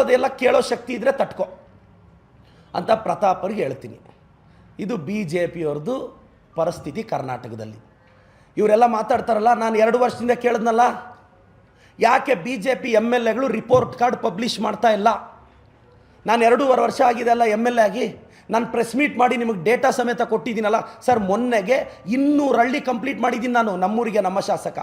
ಹೇಳೋದೆಲ್ಲ ಕೇಳೋ ಶಕ್ತಿ ಇದ್ದರೆ ತಟ್ಕೋ ಅಂತ ಪ್ರತಾಪರಿಗೆ ಹೇಳ್ತೀನಿ. ಇದು BJPಯವ್ರದ್ದು ಪರಿಸ್ಥಿತಿ ಕರ್ನಾಟಕದಲ್ಲಿ. ಇವರೆಲ್ಲ ಮಾತಾಡ್ತಾರಲ್ಲ, ನಾನು 2 ವರ್ಷದಿಂದ ಕೇಳಿದ್ನಲ್ಲ, ಯಾಕೆ BJP MLAಗಳು ರಿಪೋರ್ಟ್ ಕಾರ್ಡ್ ಪಬ್ಲಿಷ್ ಮಾಡ್ತಾ ಇಲ್ಲ? ನಾನು 2.5 ವರ್ಷ ಆಗಿದೆ ಅಲ್ಲ MLA ಆಗಿ, ನಾನು ಪ್ರೆಸ್ ಮೀಟ್ ಮಾಡಿ ನಿಮಗೆ ಡೇಟಾ ಸಮೇತ ಕೊಟ್ಟಿದ್ದೀನಲ್ಲ ಸರ್. ಮೊನ್ನೆಗೆ 200 ಹಳ್ಳಿ ಕಂಪ್ಲೀಟ್ ಮಾಡಿದ್ದೀನಿ ನಾನು. ನಮ್ಮೂರಿಗೆ ನಮ್ಮ ಶಾಸಕ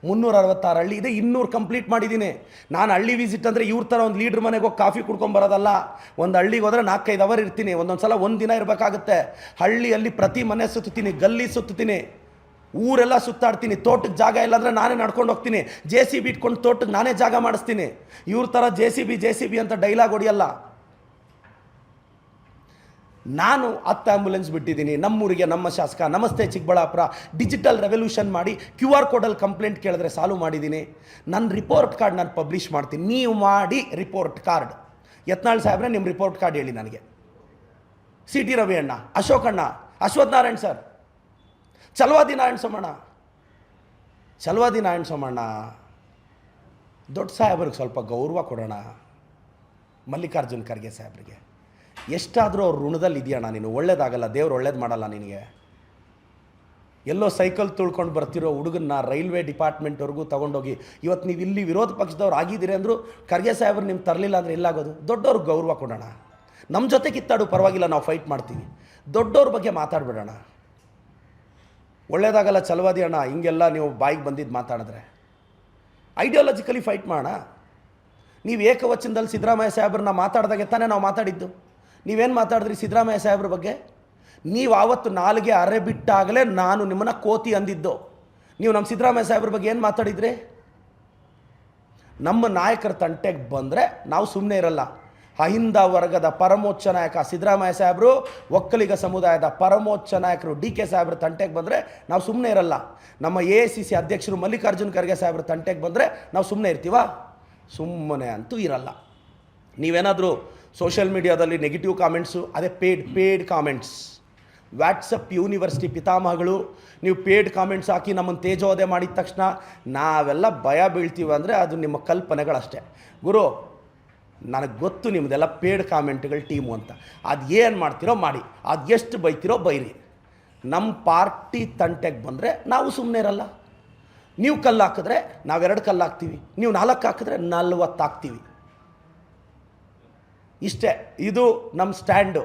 366 ಹಳ್ಳಿ ಇದೆ, 200 ಕಂಪ್ಲೀಟ್ ಮಾಡಿದ್ದೀನಿ. ನಾನು ಹಳ್ಳಿ ವಿಸಿಟ್ ಅಂದರೆ ಇವ್ರ ಥರ ಒಂದು ಲೀಡ್ರ್ ಮನೆಗೆ ಹೋಗಿ ಕಾಫಿ ಕುಡ್ಕೊಂಬರೋದಲ್ಲ. ಒಂದು ಹಳ್ಳಿಗೆ ಹೋದರೆ 4-5 ಅವರ್ ಇರ್ತೀನಿ, ಒಂದೊಂದು ಸಲ 1 ದಿನ ಇರಬೇಕಾಗುತ್ತೆ. ಹಳ್ಳಿಯಲ್ಲಿ ಪ್ರತಿ ಮನೆ ಸುತ್ತೀನಿ, ಗಲ್ಲಿ ಸುತ್ತೀನಿ, ಊರೆಲ್ಲ ಸುತ್ತಾಡ್ತೀನಿ. ತೋಟಕ್ಕೆ ಜಾಗ ಇಲ್ಲಾಂದರೆ ನಾನೇ ನಡ್ಕೊಂಡು ಹೋಗ್ತೀನಿ, JCB ಇಟ್ಕೊಂಡು ತೋಟಕ್ಕೆ ನಾನೇ ಜಾಗ ಮಾಡಿಸ್ತೀನಿ. ಇವ್ರ ಥರ JCB ಅಂತ ಡೈಲಾಗ್ ಹೊಡಿಯಲ್ಲ. ನಾನು 10 ಆ್ಯಂಬುಲೆನ್ಸ್ ಬಿಟ್ಟಿದ್ದೀನಿ ನಮ್ಮೂರಿಗೆ. ನಮ್ಮ ಶಾಸಕ ನಮಸ್ತೆ ಚಿಕ್ಕಬಳ್ಳಾಪುರ ಡಿಜಿಟಲ್ ರೆವಲ್ಯೂಷನ್ ಮಾಡಿ QR ಕೋಡಲ್ಲಿ ಕಂಪ್ಲೇಂಟ್ ಕೇಳಿದ್ರೆ ಸಾಲ್ವ್ ಮಾಡಿದ್ದೀನಿ. ನನ್ನ ರಿಪೋರ್ಟ್ ಕಾರ್ಡ್ ನಾನು ಪಬ್ಲಿಷ್ ಮಾಡ್ತೀನಿ. ನೀವು ಮಾಡಿ ರಿಪೋರ್ಟ್ ಕಾರ್ಡ್. ಯತ್ನಾಳ್ ಸಾಹೇಬ್ರೆ, ನಿಮ್ಮ ರಿಪೋರ್ಟ್ ಕಾರ್ಡ್ ಹೇಳಿ ನನಗೆ. CT ರವಿ ಅಣ್ಣ, ಅಶೋಕ್ ಅಣ್ಣ, ಅಶ್ವಥ್ ನಾರಾಯಣ್ ಸರ್, ಚಲವಾದಿ ನಾರಾಯಣ ಸೋಮಣ್ಣ, ದೊಡ್ಡ ಸಾಹೇಬ್ರಿಗೆ ಸ್ವಲ್ಪ ಗೌರವ ಕೊಡೋಣ. ಮಲ್ಲಿಕಾರ್ಜುನ್ ಖರ್ಗೆ ಸಾಹೇಬ್ರಿಗೆ ಎಷ್ಟಾದರೂ ಅವ್ರ ಋಣದಲ್ಲಿ ಇದೆಯಣ್ಣ ನೀನು. ಒಳ್ಳೇದಾಗಲ್ಲ, ದೇವ್ರು ಒಳ್ಳೇದು ಮಾಡಲ್ಲ ನಿನಗೆ. ಎಲ್ಲೋ ಸೈಕಲ್ ತುಳ್ಕೊಂಡು ಬರ್ತಿರೋ ಹುಡುಗನ್ನ ರೈಲ್ವೆ ಡಿಪಾರ್ಟ್ಮೆಂಟ್ವರೆಗೂ ತೊಗೊಂಡೋಗಿ ಇವತ್ತು ನೀವು ಇಲ್ಲಿ ವಿರೋಧ ಪಕ್ಷದವ್ರು ಆಗಿದ್ದೀರಿ ಅಂದರು. ಖರ್ಗೆ ಸಾಹೇಬ್ರು ನಿಮ್ಗೆ ತರಲಿಲ್ಲ ಅಂದರೆ ಎಲ್ಲಾಗೋದು? ದೊಡ್ಡವ್ರಿಗೆ ಗೌರವ ಕೊಡೋಣ. ನಮ್ಮ ಜೊತೆ ಕಿತ್ತಾಡು, ಪರವಾಗಿಲ್ಲ, ನಾವು ಫೈಟ್ ಮಾಡ್ತೀವಿ. ದೊಡ್ಡವ್ರ ಬಗ್ಗೆ ಮಾತಾಡ್ಬಿಡೋಣ. ಒಳ್ಳೇದಾಗಲ್ಲ ಚಲವಾದಿ ಅಣ್ಣ, ಹಿಂಗೆಲ್ಲ ನೀವು ಬಾಯಿಗೆ ಬಂದಿದ್ದು ಮಾತಾಡಿದ್ರೆ. ಐಡಿಯಾಲಜಿಕಲಿ ಫೈಟ್ ಮಾಡೋಣ. ನೀವು ಏಕವಚನದಲ್ಲಿ ಸಿದ್ದರಾಮಯ್ಯ ಸಾಹೇಬ್ರನ್ನ ಮಾತಾಡಿದಾಗೆ ತಾನೇ ನಾವು ಮಾತಾಡಿದ್ದು. ನೀವೇನು ಮಾತಾಡಿದ್ರಿ ಸಿದ್ದರಾಮಯ್ಯ ಸಾಹೇಬ್ರ ಬಗ್ಗೆ? ನೀವು ಆವತ್ತು ನಾಲ್ಗೆ ಅರೆ ಬಿಟ್ಟಾಗಲೇ ನಾನು ನಿಮ್ಮನ್ನು ಕೋತಿ ಅಂದಿದ್ದು. ನೀವು ನಮ್ಮ ಸಿದ್ದರಾಮಯ್ಯ ಸಾಹೇಬ್ರ ಬಗ್ಗೆ ಏನು ಮಾತಾಡಿದ್ರಿ? ನಮ್ಮ ನಾಯಕರ ತಂಟೆಗೆ ಬಂದರೆ ನಾವು ಸುಮ್ಮನೆ ಇರಲ್ಲ. ಅಹಿಂದ ವರ್ಗದ ಪರಮೋಚ್ಚ ನಾಯಕ ಸಿದ್ದರಾಮಯ್ಯ ಸಾಹೇಬರು, ಒಕ್ಕಲಿಗ ಸಮುದಾಯದ ಪರಮೋಚ್ಚ ನಾಯಕರು DK ಸಾಹೇಬ್ರ ತಂಟೆಗೆ ಬಂದರೆ ನಾವು ಸುಮ್ಮನೆ ಇರಲ್ಲ. ನಮ್ಮ AICC ಅಧ್ಯಕ್ಷರು ಮಲ್ಲಿಕಾರ್ಜುನ್ ಖರ್ಗೆ ಸಾಹೇಬ್ರ ತಂಟೆಗೆ ಬಂದರೆ ನಾವು ಸುಮ್ಮನೆ ಇರ್ತೀವಾ? ಸುಮ್ಮನೆ ಅಂತೂ ಇರಲ್ಲ. ನೀವೇನಾದರೂ ಸೋಷಿಯಲ್ ಮೀಡಿಯಾದಲ್ಲಿ ನೆಗೆಟಿವ್ ಕಾಮೆಂಟ್ಸು, ಅದೇ ಪೇಯ್ಡ್ ಕಾಮೆಂಟ್ಸ್, ವಾಟ್ಸಪ್ ಯೂನಿವರ್ಸಿಟಿ ಪಿತಾಮಹಗಳು ನೀವು ಪೇಯ್ಡ್ ಕಾಮೆಂಟ್ಸ್ ಹಾಕಿ ನಮ್ಮನ್ನು ತೇಜೋವಧೆ ಮಾಡಿದ ತಕ್ಷಣ ನಾವೆಲ್ಲ ಭಯ ಬೀಳ್ತೀವಿ ಅಂದರೆ ಅದು ನಿಮ್ಮ ಕಲ್ಪನೆಗಳಷ್ಟೇ. ಗುರು, ನನಗೆ ಗೊತ್ತು ನಿಮ್ಮದೆಲ್ಲ ಪೇಯ್ಡ್ ಕಾಮೆಂಟ್ಗಳ ಟೀಮು ಅಂತ. ಅದು ಏನು ಮಾಡ್ತೀರೋ ಮಾಡಿ, ಅದು ಎಷ್ಟು ಬೈತೀರೋ ಬೈರಿ. ನಮ್ಮ ಪಾರ್ಟಿ ತಂಟೆಗೆ ಬಂದರೆ ನಾವು ಸುಮ್ಮನೆ ಇರಲ್ಲ. ನೀವು ಕಲ್ಲು ಹಾಕಿದ್ರೆ ನಾವು 2 ಕಲ್ಲು ಹಾಕ್ತೀವಿ, ನೀವು 4 ಹಾಕಿದ್ರೆ 40 ಹಾಕ್ತೀವಿ. ಇಷ್ಟೇ, ಇದು ನಮ್ಮ ಸ್ಟ್ಯಾಂಡು.